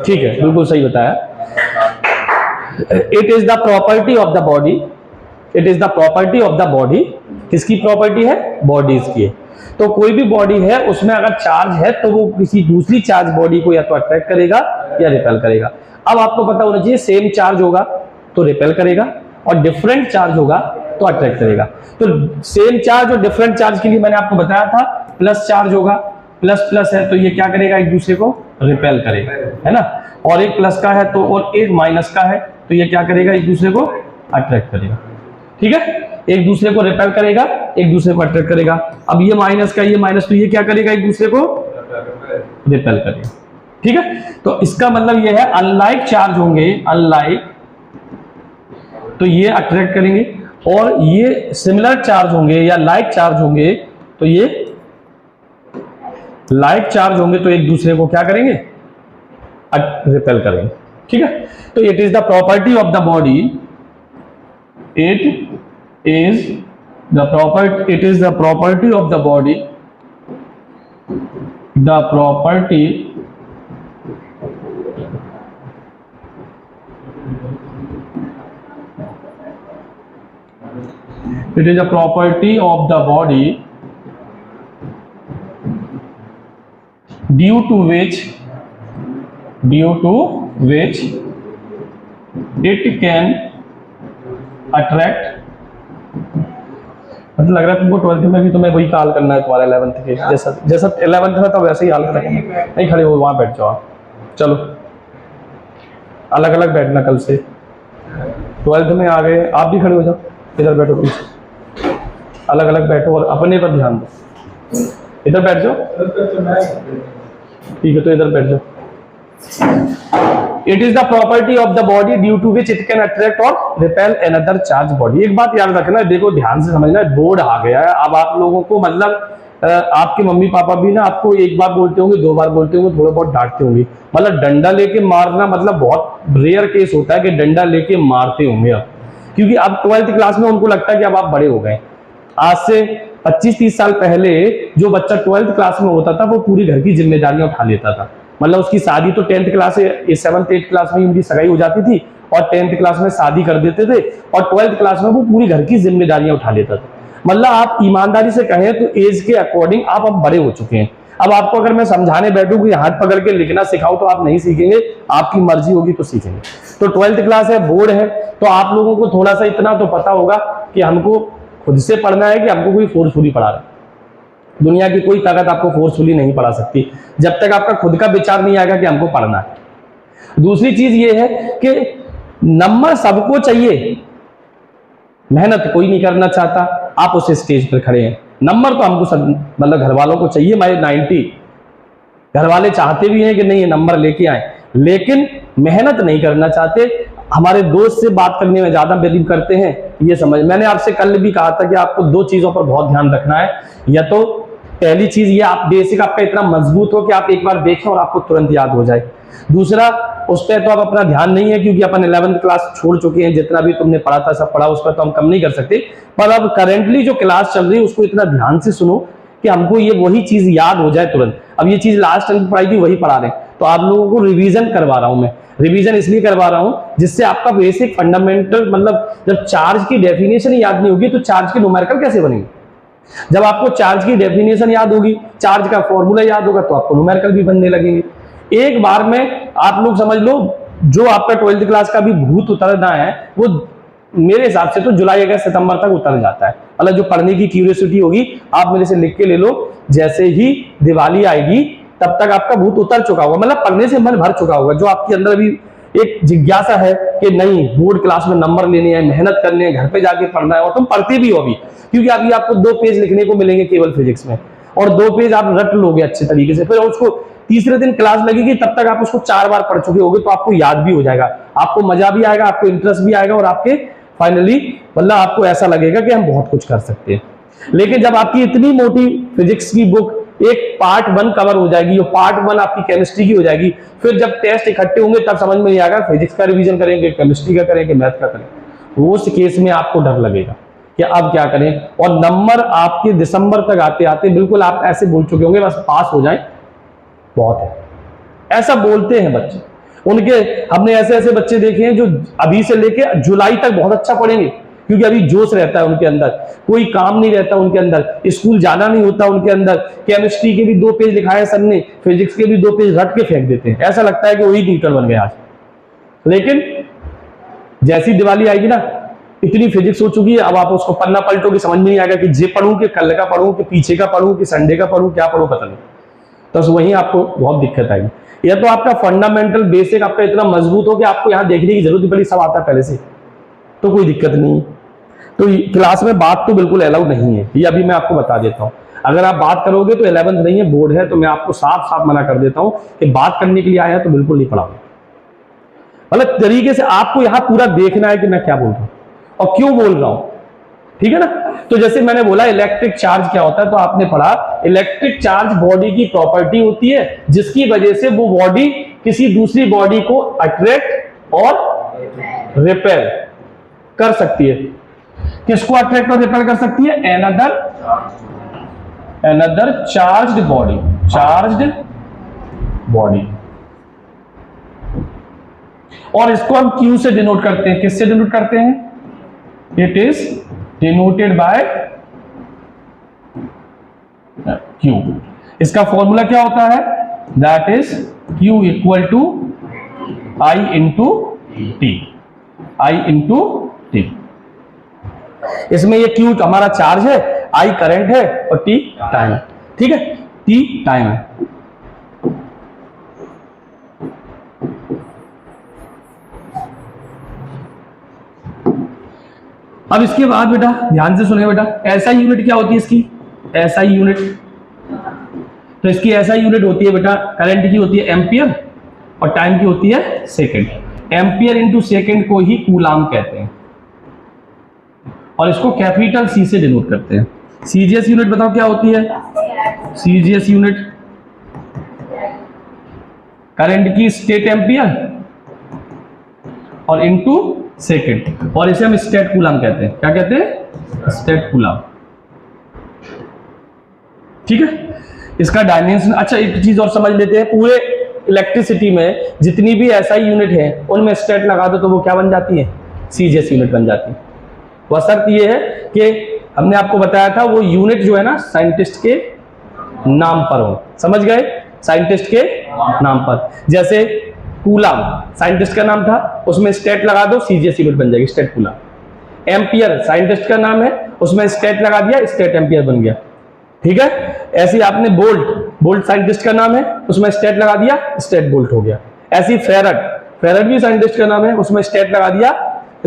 ठीक है, बिल्कुल सही बताया। It is the property of the body, it is the property of the body, किसकी प्रॉपर्टी है? बॉडीज की है। तो कोई भी बॉडी है उसमें अगर चार्ज है तो वो किसी दूसरी चार्ज बॉडी को या तो अट्रैक्ट करेगा या रिपेल करेगा। अब आपको पता होना चाहिए सेम चार्ज होगा तो रिपेल करेगा और डिफरेंट चार्ज होगा तो अट्रैक्ट करेगा। तो सेम चार्ज और डिफरेंट चार्ज के लिए मैंने आपको बताया था प्लस चार्ज होगा, प्लस प्लस है तो ये क्या करेगा? एक दूसरे को रिपेल करेगा, है ना। और एक प्लस का है तो और एक माइनस का है तो ये क्या करेगा? एक दूसरे को अट्रैक्ट करेगा। ठीक है, एक दूसरे को रिपेल करेगा, एक दूसरे को अट्रैक्ट करेगा। अब ये माइनस का ये माइनस तो ये क्या करेगा? एक दूसरे को रिपेल करेगा। ठीक है, तो इसका मतलब ये है अनलाइक चार्ज होंगे, अनलाइक तो ये अट्रैक्ट करेंगे, और ये सिमिलर चार्ज होंगे या लाइक चार्ज होंगे तो ये लाइक चार्ज होंगे तो एक दूसरे को क्या करेंगे? रिपेल करेंगे। ठीक है, तो it is the property of the body, it is the property of the body, the property it is a property of the body due to which it can attract। मतलब लग रहा है तुमको 12th में भी तुम्हें वही हाल करना है तुम्हारा 11th के जैसा 11th में तो वैसे ही हाल करना है। नहीं खड़े हो, वहां बैठ जाओ, चलो अलग अलग बैठना। कल से 12th में आ गए, आप भी खड़े हो जाओ, इधर बैठो, पीछे अलग अलग बैठो और अपने पर ध्यान दो। इधर बैठ जाओ, ठीक है, तो इधर बैठ जाओ। It is the property of the body due to which it can attract और रिपेल अनदर चार्ज बॉडी। एक बात याद रखना, देखो ध्यान से समझना, बोर्ड आ गया है अब आप लोगों को, मतलब आपके मम्मी पापा भी ना आपको एक बार बोलते होंगे, 2 बार बोलते होंगे, थोड़ा बहुत डांटते होंगे। मतलब डंडा लेके मारना मतलब बहुत रेयर केस होता है कि डंडा लेके मारते होंगे अब, क्योंकि अब 12th क्लास में उनको लगता है कि अब आप बड़े हो गए। आज से 25-30 साल पहले जो बच्चा 12th क्लास में होता था वो पूरी घर की जिम्मेदारियां उठा लेता था। मतलब उसकी शादी तो 10th क्लास से 7th 8th क्लास में उनकी सगाई हो जाती थी और 10th क्लास में शादी कर देते थे और 12th क्लास में वो पूरी घर की जिम्मेदारियां उठा लेता था। मतलब आप ईमानदारी से कहें तो एज के अकॉर्डिंग आप अब बड़े हो चुके हैं। अब आपको अगर मैं समझाने बैठूं कि हाथ पकड़ के लिखना सिखाऊं तो आप नहीं सीखेंगे, आपकी मर्जी होगी तो सीखेंगे। तो 12th क्लास है, बोर्ड है, तो आप लोगों को थोड़ा सा इतना तो पता होगा कि हमको खुद से पढ़ना है कि हमको कोई फोर्सफुली पढ़ा रहा है। दुनिया की कोई ताकत आपको फोर्सफुली नहीं पढ़ा सकती जब तक आपका खुद का विचार नहीं आएगा कि हमको पढ़ना है। दूसरी चीज ये है कि नंबर सबको चाहिए, मेहनत कोई नहीं करना चाहता। आप उस स्टेज पर खड़े हैं, नंबर तो हमको सब मतलब घर वालों को चाहिए, मारे 90 घर वाले चाहते भी हैं कि नहीं ये नंबर लेके आए, लेकिन मेहनत नहीं करना चाहते। हमारे दोस्त से बात करने में ज्यादा बिलीव करते हैं, ये समझ। मैंने आपसे कल भी कहा था कि आपको 2 चीजों पर बहुत ध्यान रखना है। या तो पहली चीज ये आप बेसिक आपका इतना मजबूत हो कि आप एक बार देखें और आपको तुरंत याद हो जाए। दूसरा, उस पर तो अब अपना ध्यान नहीं है क्योंकि अपन 11th क्लास छोड़ चुके हैं, जितना भी तुमने पढ़ा था सब पढ़ा, उस पर तो हम कम नहीं कर सकते। पर अब करेंटली जो क्लास चल रही है उसको इतना ध्यान से सुनो कि हमको ये वही चीज याद हो जाए तुरंत। अब ये चीज लास्ट टाइम पढ़ाई थी वही पढ़ा रहे हैं, तो आप लोगों को रिवीजन करवा रहा हूं मैं। रिवीजन इसलिए करवा रहा हूं जिससे आपका बेसिक फंडामेंटल, मतलब जब चार्ज की डेफिनेशन याद नहीं होगी तो चार्ज के न्यूमेरिकल कैसे बनेंगे। जब आपको चार्ज की डेफिनेशन याद होगी, चार्ज का फॉर्मूला याद होगा, तो आपको न्यूमेरिकल भी बनने लगेंगे। एक बार में आप लोग समझ लो, जो आपका 12th क्लास का भी भूत उतरना है वो मेरे हिसाब से तो जुलाई अगस्त सितंबर तक उतर जाता है। मतलब जो पढ़ने की क्यूरियोसिटी होगी, आप मेरे से लिख के ले लो, जैसे ही दिवाली आएगी तब तक आपका भूत उतर चुका होगा, मतलब पढ़ने से मन भर चुका होगा। जो आपके अंदर अभी एक जिज्ञासा है कि नहीं बोर्ड क्लास में नंबर लेने हैं, मेहनत करने हैं, घर पे जाके पढ़ना है, और तुम पढ़ते भी हो अभी, क्योंकि अभी आपको 2 पेज लिखने को मिलेंगे केवल फिजिक्स में, और 2 पेज आप रट लोगे अच्छे तरीके से। फिर उसको तीसरे दिन क्लास लगेगी, तब तक आप उसको 4 बार पढ़ चुके होगे, तो आपको याद भी हो जाएगा, आपको मजा भी आएगा, आपको इंटरेस्ट भी आएगा, और आपके फाइनली मतलब आपको ऐसा लगेगा कि हम बहुत कुछ कर सकते हैं। लेकिन जब आपकी इतनी मोटी फिजिक्स की बुक एक पार्ट 1 कवर हो जाएगी, और पार्ट 1 आपकी केमिस्ट्री की हो जाएगी, फिर जब टेस्ट इकट्ठे होंगे तब समझ में नहीं आएगा फिजिक्स का रिवीजन करेंगे, केमिस्ट्री का करेंगे, मैथ का करेंगे। उस केस में आपको डर लगेगा कि अब क्या करें, और नंबर आपके दिसंबर तक आते आते बिल्कुल आप ऐसे बोल चुके होंगे बस पास हो जाए बहुत है, ऐसा बोलते हैं बच्चे। उनके हमने ऐसे ऐसे बच्चे देखे हैं जो अभी से लेके जुलाई तक बहुत अच्छा पढ़ेंगे, क्योंकि अभी जोश रहता है उनके अंदर, कोई काम नहीं रहता उनके अंदर, स्कूल जाना नहीं होता उनके अंदर। केमिस्ट्री के भी 2 पेज लिखाए सर ने, फिजिक्स के भी 2 पेज रट के फेंक देते हैं, ऐसा लगता है कि वही न्यूटन बन गया आज। लेकिन जैसी दिवाली आएगी ना, इतनी फिजिक्स हो चुकी है, अब आप उसको पन्ना पलटोगे समझ में नहीं आएगा कि जे पढ़ूं कि कल का पढ़ूं कि पीछे का पढ़ूं कि संडे का पढ़ूं, क्या पढ़ूं पता नहीं। तो वहीं आपको बहुत दिक्कत आएगी। या तो आपका फंडामेंटल बेसिक आपका इतना मजबूत हो कि आपको यहां देखने की जरूरत नहीं पड़ी, सब आता है पहले से, तो कोई दिक्कत नहीं। तो क्लास में बात तो बिल्कुल अलाउड नहीं है, ये अभी मैं आपको बता देता हूं। अगर आप बात करोगे तो 11th नहीं है, बोर्ड है, तो मैं आपको साफ साफ मना कर देता हूं कि बात करने के लिए आया तो बिल्कुल नहीं पढ़ाऊंगा। मतलब तरीके से आपको यहां पूरा देखना है कि मैं क्या बोल रहा हूं और क्यों बोल रहा हूं, ठीक है ना। तो जैसे मैंने बोला इलेक्ट्रिक चार्ज क्या होता है, तो आपने पढ़ा इलेक्ट्रिक चार्ज बॉडी की प्रॉपर्टी होती है जिसकी वजह से वो बॉडी किसी दूसरी बॉडी को अट्रैक्ट और रिपेल कर सकती है। किसको अट्रैक्ट और रिपेल कर सकती है? Another charged body. और इसको हम क्यू से डिनोट करते हैं। किससे डिनोट करते हैं? It is denoted by Q. इसका फॉर्मूला क्या होता है? That is Q equal to I into T. इसमें ये क्यू हमारा चार्ज है, आई करंट है और टी टाइम, ठीक है, टी टाइम है। अब इसके बाद बेटा ध्यान से सुनिए बेटा, एसआई यूनिट क्या होती है इसकी? एसआई यूनिट, तो इसकी एसआई यूनिट होती है बेटा, करंट की होती है एम्पियर और टाइम की होती है सेकंड। एम्पियर इंटू सेकंड को ही कूलाम कहते हैं और इसको कैपिटल सी से डिनोट करते हैं। सीजीएस यूनिट बताओ क्या होती है? सीजीएस यूनिट करंट की स्टेट एम्पियर और इंटू सेकंड, और इसे हम स्टेट कूलाम कहते हैं। क्या कहते हैं? स्टेट कूलाम, ठीक है। इसका डायमेंशन, अच्छा एक चीज और समझ लेते हैं, पूरे इलेक्ट्रिसिटी में जितनी भी एसआई यूनिट है उनमें स्टेट लगा दो तो वो क्या बन जाती है? सीजीएस यूनिट बन जाती है। वह शर्त ये है कि हमने आपको बताया था वो यूनिट जो है ना साइंटिस्ट के नाम पर हो, समझ गए? साइंटिस्ट के नाम पर, जैसे कूलाम साइंटिस्ट का नाम था, उसमें स्टेट लगा दो सीजीएस यूनिट बन जाएगी, स्टेट कूलाम। एम्पियर साइंटिस्ट का नाम है, उसमें स्टेट लगा दिया, स्टेट एम्पियर बन गया, ठीक है। ऐसे ही आपने बोल्ट साइंटिस्ट का नाम है, उसमें स्टेट लगा दिया, स्टेट बोल्ट हो गया। ऐसी फेरड भी साइंटिस्ट का नाम है, उसमें स्टेट लगा दिया,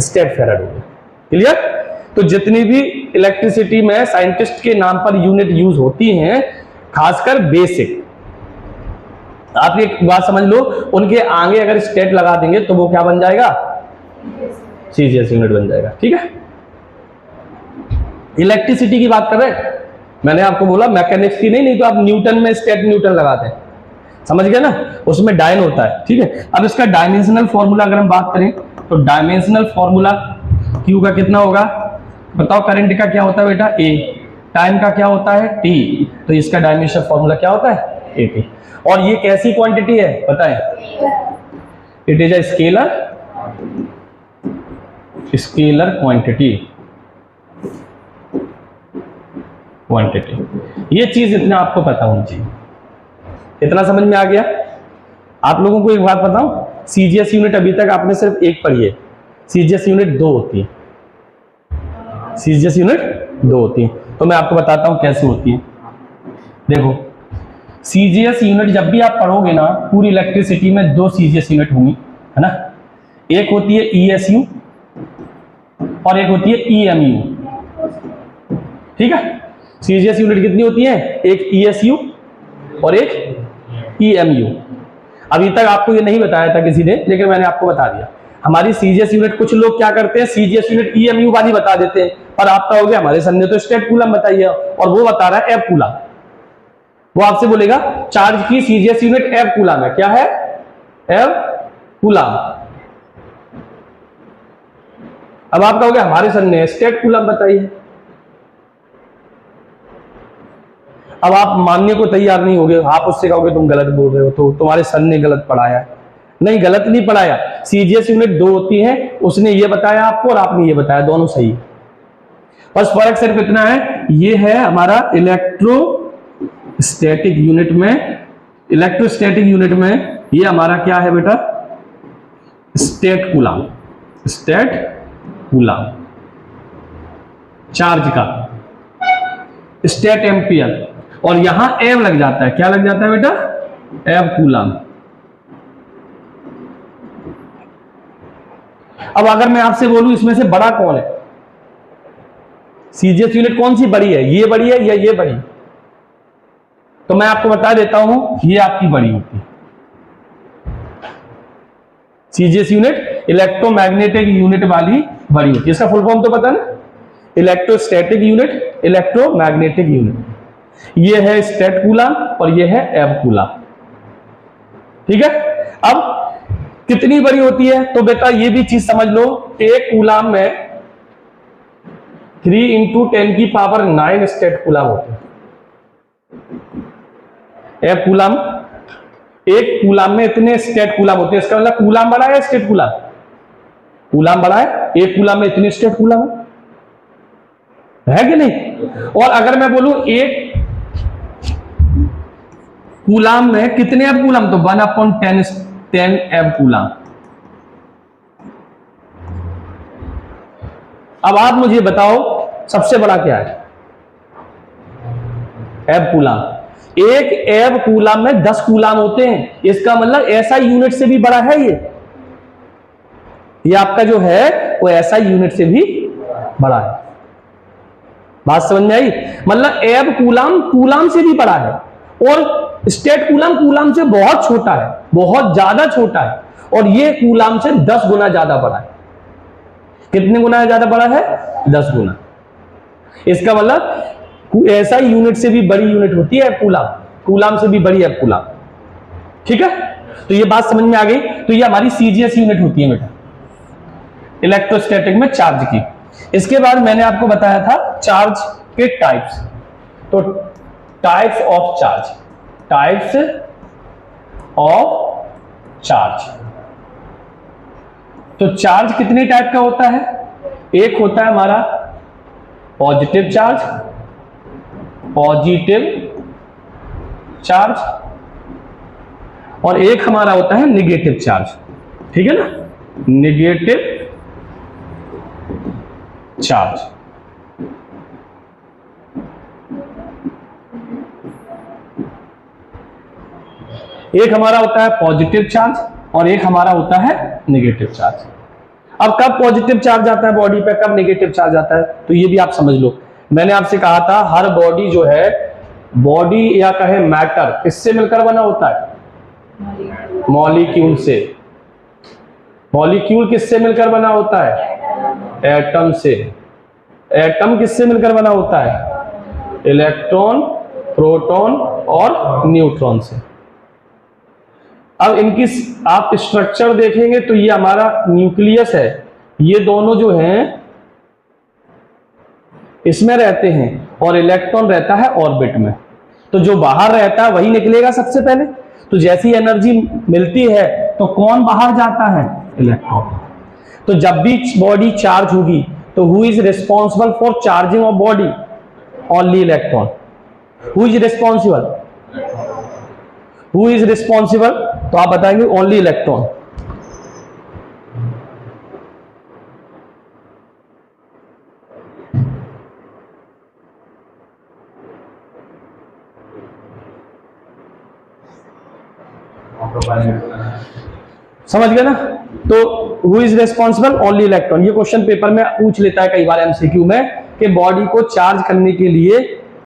स्टेट फेरड हो गया। क्लियर? तो जितनी भी इलेक्ट्रिसिटी में साइंटिस्ट के नाम पर यूनिट यूज होती हैं, खासकर बेसिक, आप एक बात समझ लो, उनके आगे अगर स्टेट लगा देंगे तो वो क्या बन जाएगा? सीजीएस यूनिट बन जाएगा, ठीक है। इलेक्ट्रिसिटी की बात कर रहे हैं, मैंने आपको बोला मैकेनिक्स की नहीं तो आप न्यूटन में स्टेट न्यूटन लगाते हैं, समझ गए ना, उसमें डायन होता है, ठीक है। अब इसका डायमेंशनल फॉर्मूला अगर हम बात करें तो डायमेंशनल फॉर्मूला क्यू का कितना होगा बताओ? करंट का क्या होता है बेटा? ए। टाइम का क्या होता है? टी। तो इसका डायमेंशनल फॉर्मूला क्या होता है? A T. और ये कैसी क्वांटिटी है बताएं? It is a scalar quantity. ये चीज इतना आपको पता होनी चाहिए। इतना समझ में आ गया? आप लोगों को एक बात बताऊं, सीजीएस यूनिट अभी तक आपने सिर्फ एक पढ़ी है, सीजीएस यूनिट 2 होती है। सीजीएस यूनिट 2 होती है, तो मैं आपको बताता हूं कैसे होती है। देखो, सीजीएस यूनिट जब भी आप पढ़ोगे ना, पूरी इलेक्ट्रिसिटी में 2 सीजीएस यूनिट होंगी, है ना। एक होती है ईएसयू और एक होती है ईएमयू, ठीक है। सीजीएस यूनिट कितनी होती है? एक ईएसयू और एक ईएमयू। अभी तक आपको ये नहीं बताया था किसी ने, लेकिन मैंने आपको बता दिया। हमारी सीजीएस यूनिट, कुछ लोग क्या करते हैं, सीजीएस यूनिट ईएमयू वाली बता देते हैं, पर आप कहोगे हमारे सर ने तो स्टेट कूलम बताइए और वो बता रहा है एफ कूलम। वो आपसे बोलेगा चार्ज की सीजीएस यूनिट एफ कूलम है। क्या है? F coulomb. अब आप कहोगे हमारे सर ने स्टेट कूलम बताइए। अब आप मानने को तैयार नहीं होगे, आप उससे कहोगे तुम गलत बोल रहे हो, तो तुम्हारे सर ने गलत पढ़ाया है। नहीं, गलत नहीं पढ़ाया। सीजीएस यूनिट 2 होती है, उसने ये बताया आपको और आपने ये बताया, दोनों सही है। बस फर्क सिर्फ इतना है, ये है हमारा इलेक्ट्रोस्टैटिक यूनिट में, इलेक्ट्रोस्टैटिक यूनिट में ये हमारा क्या है बेटा, state coulomb, state coulomb charge का, स्टेट एम्पियर, और यहां एव लग जाता है, क्या लग जाता है बेटा, एव कूलम। अब अगर मैं आपसे बोलूं इसमें से बड़ा कौन है, सीजीएस यूनिट कौन सी बड़ी है, ये बड़ी है या ये बड़ी, तो मैं आपको बता देता हूं ये आपकी बड़ी होती है। सीजीएस यूनिट इलेक्ट्रोमैग्नेटिक यूनिट वाली बड़ी होती है, इसका फुल फॉर्म तो पता ना, इलेक्ट्रोस्टैटिक यूनिट, इलेक्ट्रोमैग्नेटिक यूनिट। ये है स्टेट कूलम और ये है एव कूलम, ठीक है। अब कितनी बड़ी होती है, तो बेटा ये भी चीज समझ लो, एक कूलम में 3 × 10⁹ स्टेट कूलम होते हैं। एव कूलम, एक कूलम में इतने स्टेट कूलम होते हैं, इसका मतलब कूलम बड़ा है स्टेट कूलम, कूलम बड़ा है, एक कूलम में इतने स्टेट कूलम है कि नहीं। और अगर मैं बोलूं एक कूलम में कितने एव कूलम, तो 1/10 एव कूलम। अब आप मुझे बताओ सबसे बड़ा क्या है, एव कूलम। एक एव कूलम में 10 कूलम होते हैं, इसका मतलब ऐसा यूनिट से भी बड़ा है ये आपका जो है वो ऐसा यूनिट से भी बड़ा है। बात समझ में आई, मतलब एव कूलम कूलम से भी बड़ा है और स्टेट कूलम कूलम से बहुत छोटा है, बहुत ज्यादा छोटा है, और ये कूलम से 10 गुना ज्यादा बड़ा है। कितने गुना ज्यादा बड़ा है, 10 गुना। इसका मतलब ऐसा यूनिट से भी बड़ी यूनिट होती है कूलम, कूलम से भी बड़ी है कूलम, ठीक है। तो ये बात समझ में आ गई। तो ये हमारी सीजीएस यूनिट होती है बेटा, इलेक्ट्रोस्टैटिक में चार्ज की। इसके बाद मैंने आपको बताया था चार्ज के टाइप्स, तो types of charge, types of charge. तो चार्ज कितने टाइप का होता है, एक होता है हमारा पॉजिटिव चार्ज, पॉजिटिव चार्ज, और एक हमारा होता है नेगेटिव चार्ज, ठीक है ना, नेगेटिव चार्ज। एक हमारा होता है पॉजिटिव चार्ज और एक हमारा होता है नेगेटिव चार्ज। अब कब पॉजिटिव चार्ज आता है बॉडी पे, कब नेगेटिव चार्ज आता है, तो ये भी आप समझ लो। मैंने आपसे कहा था हर बॉडी जो है, बॉडी या कहे मैटर, किससे मिलकर बना होता है, मॉलिक्यूल से। मॉलिक्यूल किससे मिलकर बना होता है, एटम से। एटम किससे मिलकर बना होता है, इलेक्ट्रॉन, प्रोटॉन और न्यूट्रॉन से। अब इनकी आप स्ट्रक्चर देखेंगे तो ये हमारा न्यूक्लियस है, ये दोनों जो हैं इसमें रहते हैं और इलेक्ट्रॉन रहता है ऑर्बिट में। तो जो बाहर रहता है वही निकलेगा सबसे पहले। तो जैसी एनर्जी मिलती है तो कौन बाहर जाता है, इलेक्ट्रॉन। तो जब भी बॉडी चार्ज होगी तो who is responsible for charging of body, only electron. Who is responsible, who is responsible, तो आप बताएंगे ओनली इलेक्ट्रॉन। समझ गया ना। तो who is responsible, only electron. ये क्वेश्चन पेपर में पूछ लेता है कई बार एमसीक्यू में कि बॉडी को चार्ज करने के लिए